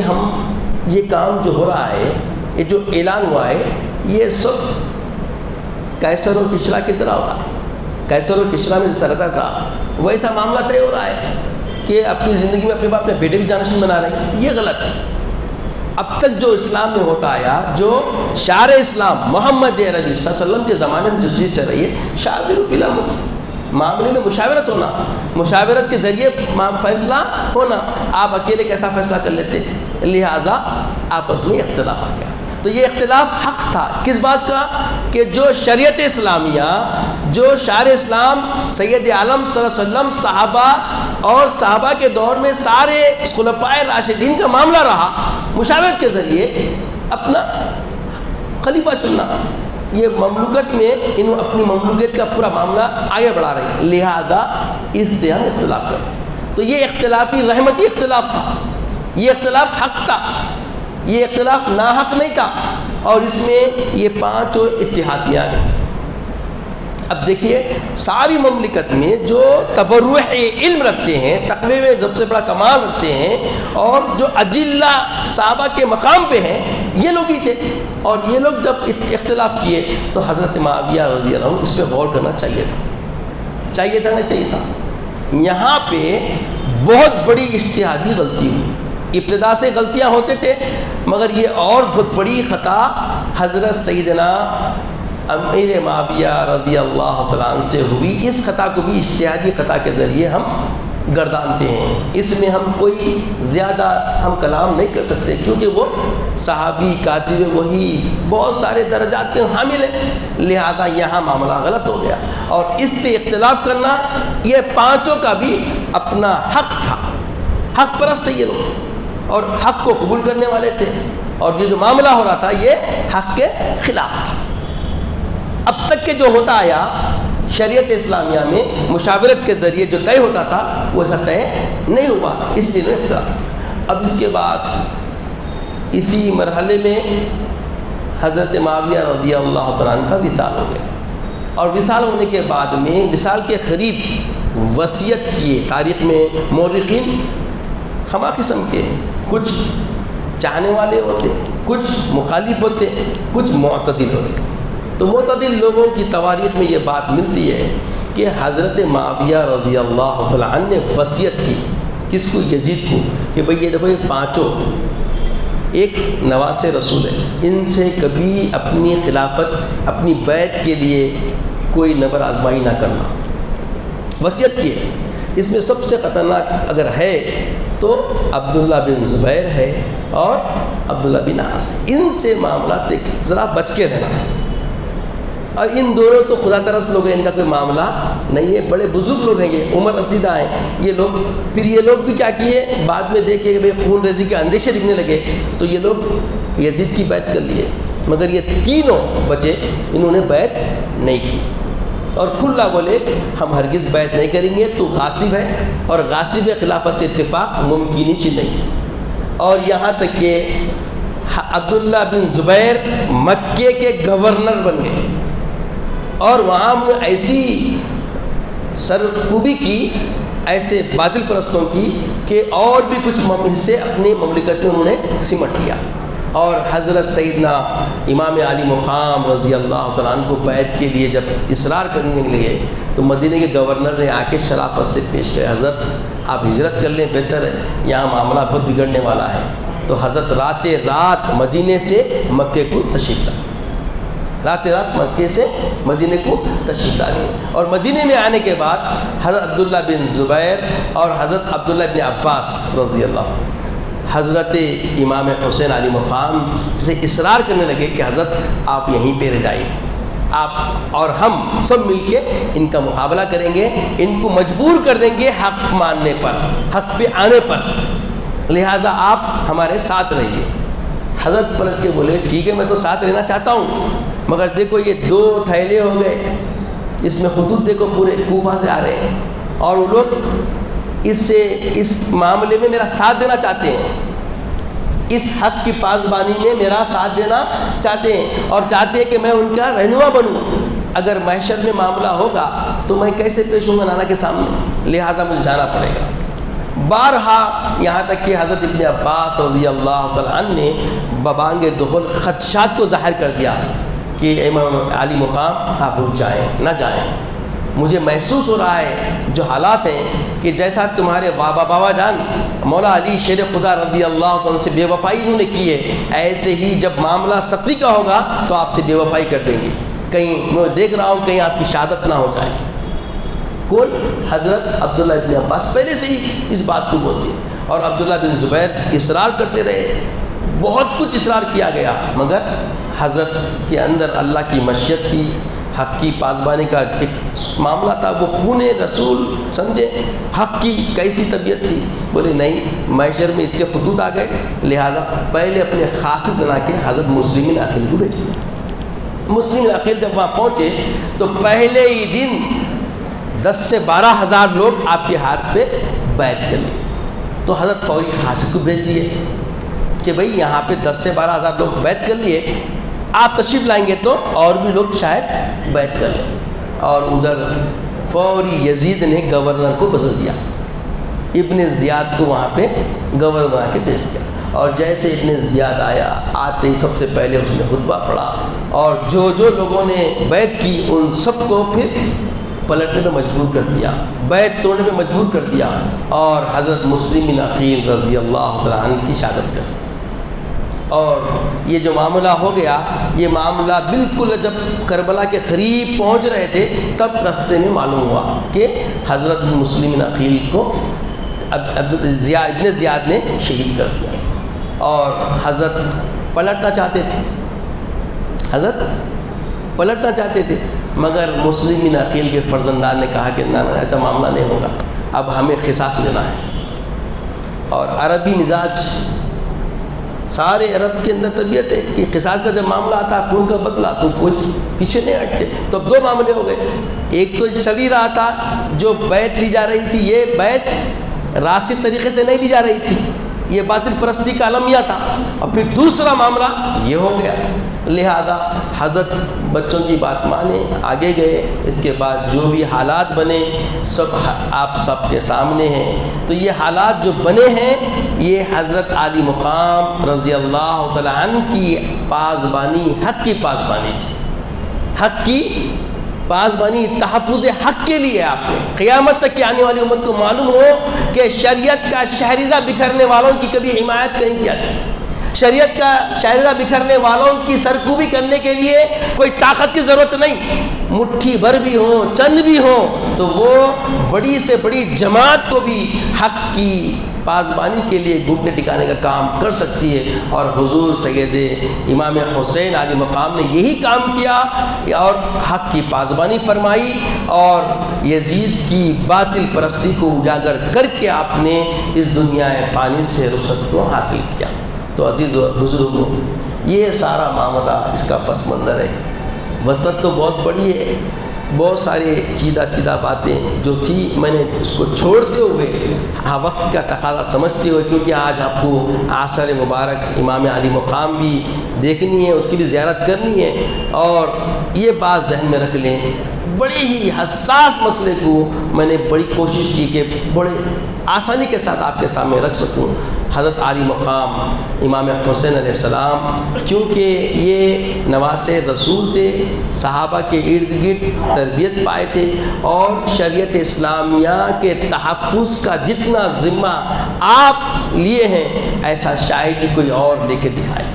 یہ کام جو ہو رہا ہے، یہ جو اعلان ہوا ہے، یہ سب قیصر و کسریٰ کی طرح ہو رہا ہے. قیصر و کسریٰ میں جیسا رہتا تھا ویسا معاملہ طے ہو رہا ہے کہ اپنی زندگی میں اپنے بیٹے بھی جانشین بنا رہے ہیں. یہ غلط ہے. اب تک جو اسلام میں ہوتا آیا، جو شعار اسلام محمد عربی صلی اللہ علیہ وسلم کے زمانے میں جو چیز چل رہی ہے، شاور فی الامر، معاملے میں مشاورت ہونا، مشاورت کے ذریعے فیصلہ ہونا. آپ اکیلے کیسا فیصلہ کر لیتے؟ لہٰذا آپس میں اختلاف آ گیا. تو یہ اختلاف حق تھا. کس بات کا؟ کہ جو شریعت اسلامیہ، جو شعار اسلام سید عالم صلی اللہ علیہ وسلم، صحابہ اور صحابہ کے دور میں سارے خلفائے راشدین کا معاملہ رہا، مشاورت کے ذریعے اپنا خلیفہ چننا. یہ مملوکت میں انہوں اپنی مملوکیت کا پورا معاملہ آگے بڑھا رہے ہیں، لہذا اس سے ہم اختلاف کرتے ہیں. تو یہ اختلافی رحمتی اختلاف تھا، یہ اختلاف حق تھا، یہ اختلاف ناحق نہیں تھا، اور اس میں یہ پانچوں اتحاد میں آ گئے. اب دیکھیے ساری مملکت میں جو تبرع علم رکھتے ہیں، تقوی میں سب سے بڑا کمال رکھتے ہیں، اور جو اجلہ صحابہ کے مقام پہ ہیں، یہ لوگ ہی تھے. اور یہ لوگ جب اختلاف کیے تو حضرت معاویہ رضی اللہ عنہ اس پہ غور کرنا چاہیے تھا نہیں چاہیے تھا. یہاں پہ بہت بڑی اجتہادی غلطی ہوئی. ابتدا سے غلطیاں ہوتے تھے، مگر یہ اور بہت بڑی خطا حضرت سیدنا امیر معاویہ رضی اللہ تعالیٰ عنہ سے ہوئی. اس خطا کو بھی اجتہادی خطا کے ذریعے ہم گردانتے ہیں. اس میں ہم کوئی زیادہ کلام نہیں کر سکتے، کیونکہ وہ صحابی کاتب وہی بہت سارے درجات کے حامل ہیں. لہذا یہاں معاملہ غلط ہو گیا، اور اس سے اختلاف کرنا یہ پانچوں کا بھی اپنا حق تھا. حق پرست تھے یہ لوگ، اور حق کو قبول کرنے والے تھے، اور یہ جو معاملہ ہو رہا تھا یہ حق کے خلاف تھا. اب تک کے جو ہوتا آیا شریعت اسلامیہ میں مشاورت کے ذریعے جو طے ہوتا تھا وہ ایسا طے نہیں ہوا، اس لیے انہوں نے اختلاف کیا. اب اس کے بعد اسی مرحلے میں حضرت معاویہ رضی اللہ تعالیٰ عنہ کا وصال ہو گیا، اور وصال ہونے کے بعد میں وصال کے قریب وصیت کیے. تاریخ میں مورخین خما قسم کے، کچھ چاہنے والے ہوتے، کچھ مخالف ہوتے، کچھ معتدل ہوتے. تو معتدل لوگوں کی تواریخ میں یہ بات ملتی ہے کہ حضرت معاویہ رضی اللہ تعالیٰ عنہ نے وصیت کی. کس کو؟ یزید کو، کہ بھئی یہ دیکھو یہ پانچوں ایک نواس رسول ہے، ان سے کبھی اپنی خلافت، اپنی بیعت کے لیے کوئی نبر آزمائی نہ کرنا. وصیت کی ہے. اس میں سب سے خطرناک اگر ہے تو عبداللہ بن زبیر ہے اور عبداللہ بن عاص. ان سے معاملات ذرا بچ کے رہنا. اور ان دونوں تو خدا ترس لوگ ہیں، ان کا کوئی معاملہ نہیں ہے، بڑے بزرگ لوگ ہیں، یہ عمر رسیدہ ہیں یہ لوگ. پھر یہ لوگ بھی کیا کیے، بعد میں دیکھے کہ بھئی خون ریزی کے اندیشے دکھنے لگے، تو یہ لوگ یزید کی بیعت کر لیے. مگر یہ تینوں بچے انہوں نے بیعت نہیں کی، اور کھلا بولے ہم ہرگز بیعت نہیں کریں گے، تو غاصب ہے، اور غاصب خلافت سے اتفاق ممکن ہی چیز نہیں. اور یہاں تک کہ عبداللہ بن زبیر مکے کے گورنر بن گئے، اور وہاں ایسی سرکوبی کی، ایسے باطل پرستوں کی، کہ اور بھی کچھ حصے اپنی مملکت میں انہوں نے سمٹ لیا. اور حضرت سیدنا امام علی مقام رضی اللہ تعالیٰ عنہ کو بیعت کے لیے جب اصرار کرنے لگے تو مدینہ کے گورنر نے آ کے شرافت سے پیش کیا، حضرت آپ ہجرت کر لیں، بہتر ہے، یہاں معاملہ بہت بگڑنے والا ہے. تو حضرت رات مدینہ سے مکے کو تشریف لائے، رات مکے سے مدینہ کو تشریف لائے. اور مدینہ میں آنے کے بعد حضرت عبداللہ بن زبیر اور حضرت عبداللہ بن عباس رضی اللہ عنہ حضرت امام حسین علی مقام سے اصرار کرنے لگے کہ حضرت آپ یہیں پہ رہ جائیے، آپ اور ہم سب مل کے ان کا مقابلہ کریں گے، ان کو مجبور کر دیں گے حق ماننے پر، حق پہ آنے پر، لہٰذا آپ ہمارے ساتھ رہیے. حضرت پلٹ کے بولے ٹھیک ہے میں تو ساتھ رہنا چاہتا ہوں، مگر دیکھو یہ 2 تھیلے ہو گئے، اس میں خطوط دیکھو پورے کوفہ سے آ رہے ہیں، اور وہ لوگ اس معاملے میں میرا ساتھ دینا چاہتے ہیں، اس حق کی پاسبانی میں میرا ساتھ دینا چاہتے ہیں، اور چاہتے ہیں کہ میں ان کا رہنما بنوں۔ اگر محشر میں معاملہ ہوگا تو میں کیسے پیش ہوں گا نانا کے سامنے؟ لہٰذا مجھے جانا پڑے گا۔ بارہا یہاں تک کہ حضرت ابن عباس رضی اللہ تعالیٰ عنہ نے ببانگ دخول خدشات کو ظاہر کر دیا کہ امام علی مقام آپ رک جائیں، نہ جائیں، مجھے محسوس ہو رہا ہے جو حالات ہیں کہ جیسا تمہارے بابا جان مولا علی شیر خدا رضی اللہ عنہ سے بے وفائی انہوں نے کی ہے، ایسے ہی جب معاملہ سختی کا ہوگا تو آپ سے بے وفائی کر دیں گے، کہیں میں دیکھ رہا ہوں کہیں آپ کی شہادت نہ ہو جائے۔ کون؟ حضرت عبداللہ ابن عباس پہلے سے ہی اس بات کو بولتے ہیں، اور عبداللہ بن زبیر اصرار کرتے رہے، بہت کچھ اصرار کیا گیا، مگر حضرت کے اندر اللہ کی مشیت تھی، حق کی پاسبانی کا ایک معاملہ تھا، وہ خون رسول سمجھے، حق کی کیسی طبیعت تھی، بولے نہیں، محشر میں اتنے خطوط آ گئے، لہذا پہلے اپنے خاص بنا کے حضرت مسلم عقیل کو بھیجے۔ مسلم عقیل جب وہاں پہنچے تو پہلے ہی دن 10 سے 12 ہزار لوگ آپ کے ہاتھ پہ بیعت کر لیے، تو حضرت فوری خاص کو بھیج دیے کہ بھئی یہاں پہ 10 سے 12 ہزار لوگ بیعت کر لیے، آپ تشریف لائیں گے تو اور بھی لوگ شاید بیعت کر لیں۔ اور ادھر فوری یزید نے گورنر کو بدل دیا، ابن زیاد کو وہاں پہ گورنر بنا کے بھیج دیا، اور جیسے ابن زیاد آیا، آتے ہی سب سے پہلے اس نے خطبہ پڑھا، اور جو لوگوں نے بیعت کی ان سب کو پھر پلٹنے پہ مجبور کر دیا، بیعت توڑنے پہ مجبور کر دیا، اور حضرت مسلم بن عقیل رضی اللہ تعالیٰ عنہ کی شہادت کر دی۔ اور یہ جو معاملہ ہو گیا، یہ معاملہ بالکل جب کربلا کے قریب پہنچ رہے تھے تب رستے میں معلوم ہوا کہ حضرت مسلم بن عقیل کو ابن زیاد نے شہید کر دیا، اور حضرت پلٹنا چاہتے تھے، حضرت پلٹنا چاہتے تھے، مگر مسلم بن عقیل کے فرزندان نے کہا کہ نہ ایسا معاملہ نہیں ہوگا، اب ہمیں قصاص لینا ہے۔ اور عربی مزاج، سارے عرب کے اندر طبیعت ہے کہ قصاص کا جب معاملہ آتا ہے، خون کا بدلہ، تو کچھ پیچھے نہیں ہٹتے۔ تو اب 2 معاملے ہو گئے، ایک تو چل ہی رہا تھا جو بیعت لی جا رہی تھی، یہ بیعت راسخ طریقے سے نہیں لی جا رہی تھی، یہ باطل پرستی کا المیہ تھا، اور پھر دوسرا معاملہ یہ ہو گیا، لہذا حضرت بچوں کی بات مانے، آگے گئے۔ اس کے بعد جو بھی حالات بنے سب آپ سب کے سامنے ہیں۔ تو یہ حالات جو بنے ہیں یہ حضرت علی مقام رضی اللہ تعالیٰ عنہ کی پاسبانی، حق کی پاسبانی تھی، حق کی پاسبانی، تحفظ حق کے لیے آپ نے قیامت تک کی آنے والی امت کو معلوم ہو کہ شریعت کا شہریزہ بکھرنے والوں کی کبھی حمایت نہیں کیا تھی، شریعت کا شہریزہ بکھرنے والوں کی سرکوبی کرنے کے لیے کوئی طاقت کی ضرورت نہیں، مٹھی بھر بھی ہوں، چند بھی ہوں، تو وہ بڑی سے بڑی جماعت کو بھی حق کی پاسبانی کے لیے گھٹنے ٹکانے کا کام کر سکتی ہے۔ اور حضور سید امام حسین علی مقام نے یہی کام کیا، اور حق کی پاسبانی فرمائی، اور یزید کی باطل پرستی کو اجاگر کر کے آپ نے اس دنیا فانی سے رخصت کو حاصل کیا۔ تو عزیز و بزرگوں، یہ سارا معاملہ اس کا پس منظر ہے۔ وسعت تو بہت بڑی ہے، بہت سارے چیدہ باتیں جو تھی میں نے اس کو چھوڑتے ہوئے وقت کا تقاضا سمجھتے ہوئے، کیونکہ آج آپ کو عصر مبارک امام علی مقام بھی دیکھنی ہے، اس کی بھی زیارت کرنی ہے، اور یہ بات ذہن میں رکھ لیں، بڑی ہی حساس مسئلے کو میں نے بڑی کوشش کی کہ بڑے آسانی کے ساتھ آپ کے سامنے رکھ سکوں۔ حضرت علی مقام امام حسین علیہ السلام چونکہ یہ نواسے رسول تھے، صحابہ کے ارد گرد تربیت پائے تھے، اور شریعت اسلامیہ کے تحفظ کا جتنا ذمہ آپ لیے ہیں ایسا شاید ہی کوئی اور لے کے دکھائے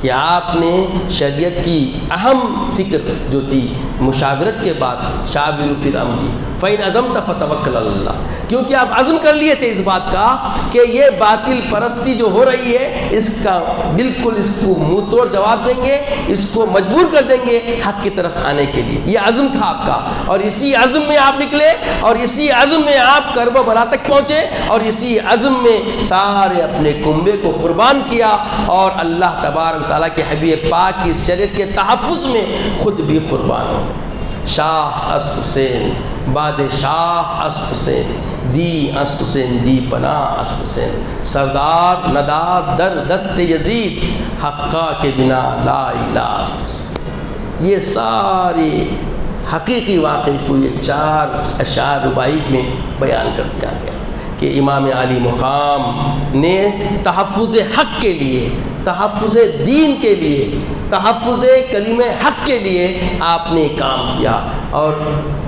کہ آپ نے شریعت کی اہم فکر جو تھی مشاورت کے بعد، شاور فی الامر فإن عزمت فتوکل علی اللہ، کیونکہ آپ عزم کر لیے تھے اس بات کا کہ یہ باطل پرستی جو ہو رہی ہے اس کا بالکل اس کو منہ توڑ جواب دیں گے، اس کو مجبور کر دیں گے حق کی طرف آنے کے لیے، یہ عزم تھا آپ کا، اور اسی عزم میں آپ نکلے، اور اسی عزم میں آپ کرب و بلا تک پہنچے، اور اسی عزم میں سارے اپنے کنبے کو قربان کیا، اور اللہ تبارک تعالیٰ کے حبیب پاک کی شریعت کے تحفظ میں خود بھی قربان ہو گئے۔ شاہ اسد حسین بادشاہ است حسین، دی است حسین دی پناہ است حسین، سردار نداد در دست یزید، حقا کے بنا لا الہ است حسین۔ یہ سارے حقیقی واقعے کو یہ 4 اشعار رباعی میں بیان کر دیا گیا کہ امام علی مقام نے تحفظ حق کے لیے، تحفظ دین کے لیے، تحفظ کلمہ حق کے لیے آپ نے کام کیا۔ اور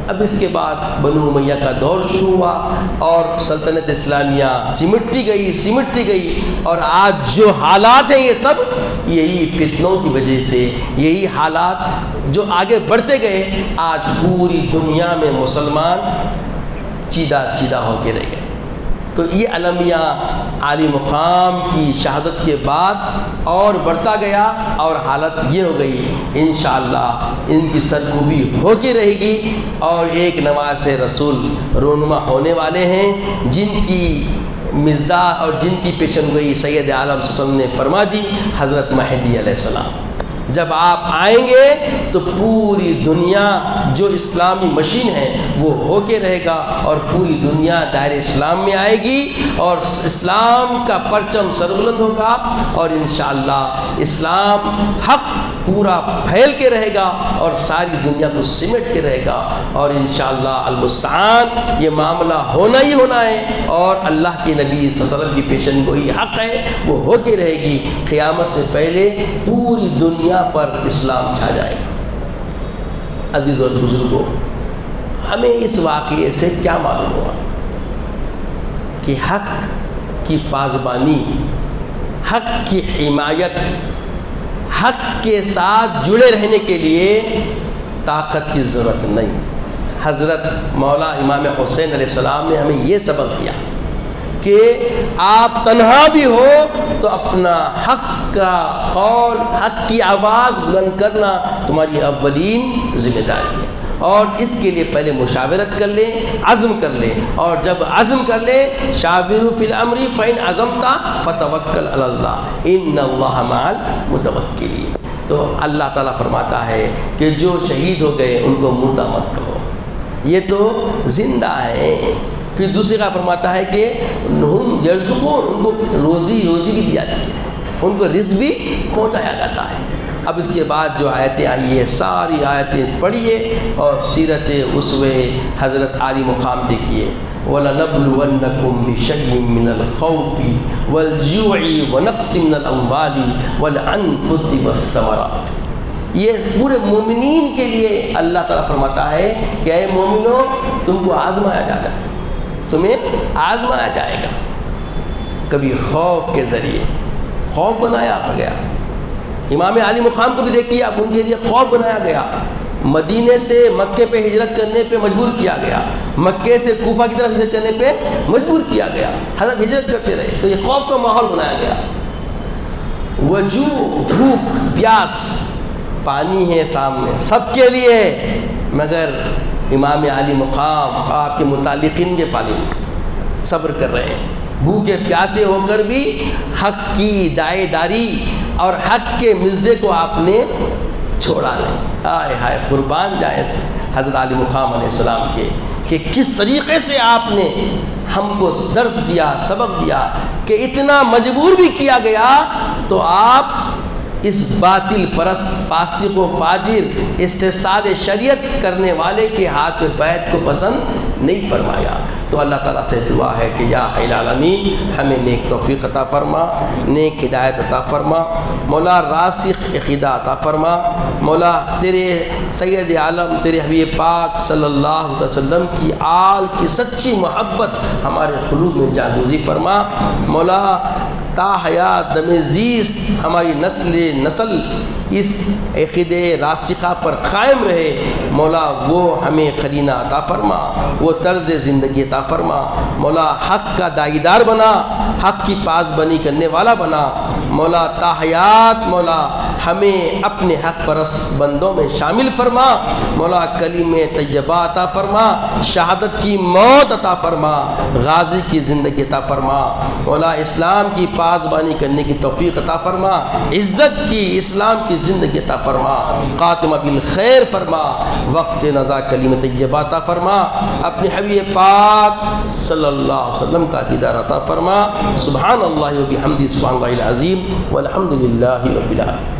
اب اس کے بعد بنو امیہ کا دور شروع ہوا اور سلطنت اسلامیہ سمٹتی گئی، اور آج جو حالات ہیں یہ سب یہی فتنوں کی وجہ سے، یہی حالات جو آگے بڑھتے گئے، آج پوری دنیا میں مسلمان چیدہ ہو کے رہ گئے۔ تو یہ المیہ عالی مقام کی شہادت کے بعد اور بڑھتا گیا، اور حالت یہ ہو گئی انشاءاللہ ان کی سرکوبی ہو کے رہے گی، اور ایک نواز رسول رونما ہونے والے ہیں جن کی مزداح اور جن کی پیشن گوئی سید عالم صلی اللہ علیہ وسلم نے فرما دی، حضرت مہدی علیہ السلام۔ جب آپ آئیں گے تو پوری دنیا جو اسلامی مشین ہے وہ ہو کے رہے گا، اور پوری دنیا دائر اسلام میں آئے گی، اور اسلام کا پرچم سربلند ہوگا، اور انشاءاللہ اسلام حق پورا پھیل کے رہے گا اور ساری دنیا کو سمٹ کے رہے گا، اور انشاءاللہ المستعان یہ معاملہ ہونا ہی ہونا ہے، اور اللہ کے نبی صلی اللہ علیہ وسلم کی پیشن گوئی حق ہے وہ ہو کے رہے گی۔ قیامت سے پہلے پوری دنیا پر اسلام چھا جائے گا۔ عزیز اور بزرگوں، ہمیں اس واقعے سے کیا معلوم ہوا کہ حق کی پاسبانی، حق کی حمایت، حق کے ساتھ جڑے رہنے کے لیے طاقت کی ضرورت نہیں۔ حضرت مولا امام حسین علیہ السلام نے ہمیں یہ سبق دیا کہ آپ تنہا بھی ہو تو اپنا حق کا قول، حق کی آواز بلند کرنا تمہاری اولین ذمہ داری ہے، اور اس کے لیے پہلے مشاورت کر لیں، عزم کر لیں، اور جب عزم کر لیں شاوروا فی الامر فإن عزمت فتوکل علی اللہ ان اللہ مع المتوکلین۔ تو اللہ تعالیٰ فرماتا ہے کہ جو شہید ہو گئے ان کو مردہ مت کہو، یہ تو زندہ ہیں۔ پھر دوسری کا فرماتا ہے کہ ہم یرزقون، ان کو روزی بھی دی جاتی ہے، ان کو رزق بھی پہنچایا جاتا ہے۔ اب اس کے بعد جو آیتیں آئی ہیں ساری آیتیں پڑھیے اور سیرت اسوہ حضرت عالی مقام دیکھیے۔ وَلَنَبْلُوَنَّكُمْ بِشَيْءٍ مِّنَ الْخَوْفِ وَالْجُوعِ وَنَقْصٍ مِّنَ الْأَمْوَالِ وَالْأَنفُسِ وَالثَّمَرَاتِ۔ یہ پورے مومنین کے لیے اللہ تعالیٰ فرماتا ہے کہ اے مومنوں تم کو آزمایا جاتا ہے، تمہیں آزمایا جائے گا۔ کبھی خوف کے ذریعے خوف بنایا گیا، امام علی مقام کو بھی دیکھیے، اب ان کے لیے خوف بنایا گیا، مدینے سے مکے پہ ہجرت کرنے پہ مجبور کیا گیا، مکے سے کوفہ کی طرف ہجرت کرنے پہ مجبور کیا گیا، حضرت ہجرت کرتے رہے تو یہ خوف کا ماحول بنایا گیا۔ وجوع، بھوک، پیاس، پانی ہے سامنے سب کے لیے، مگر امام علی مقام آپ کے متعلقین کے پانی میں صبر کر رہے ہیں، بھوکے پیاسے ہو کر بھی حق کی دائیں داری اور حق کے مژدے کو آپ نے چھوڑا نہیں۔ ہائے ہائے، قربان جائے حضرت علی مقام علیہ السلام کے کہ کس طریقے سے آپ نے ہم کو درس دیا، سبق دیا، کہ اتنا مجبور بھی کیا گیا تو آپ اس باطل پرست فاسق و فاجر استحصال شریعت کرنے والے کے ہاتھ میں بیعت کو پسند نہیں فرمایا۔ تو اللہ تعالیٰ سے دعا ہے کہ یا الہ العالمین ہمیں نیک توفیق عطا فرما، نیک ہدایت عطا فرما، مولا راسخ عقیدہ عطا فرما، مولا تیرے سید عالم تیرے حبیب پاک صلی اللہ علیہ وسلم کی آل کی سچی محبت ہمارے قلوب میں جاگوزی فرما، مولا تا حیات دم زیست ہماری نسل اس عقید راسخہ پر قائم رہے، مولا وہ ہمیں قرینہ عطا فرما، وہ طرز زندگی عطا فرما، مولا حق کا دائیدار بنا، حق کی پاسبانی کرنے والا بنا۔ مولا تاحیات مولا ہمیں اپنے حق پرست بندوں میں شامل فرما۔ مولا کلمہ طیبہ عطا فرما، شہادت کی موت عطا فرما، غازی کی زندگی عطا فرما۔ مولا اسلام کی پاسبانی کرنے کی توفیق عطا فرما، عزت کی اسلام کی زندگی عطا فرما، خاتمہ بالخیر فرما، وقت نزا کلمہ طیبہ عطا فرما، اپنے حبیب پاک صلی اللہ علیہ وسلم کا دیدار عطا فرما۔ سبحان اللہ و بحمدہ، سبحان اللہ العظیم، والحمد للہ رب العالمین۔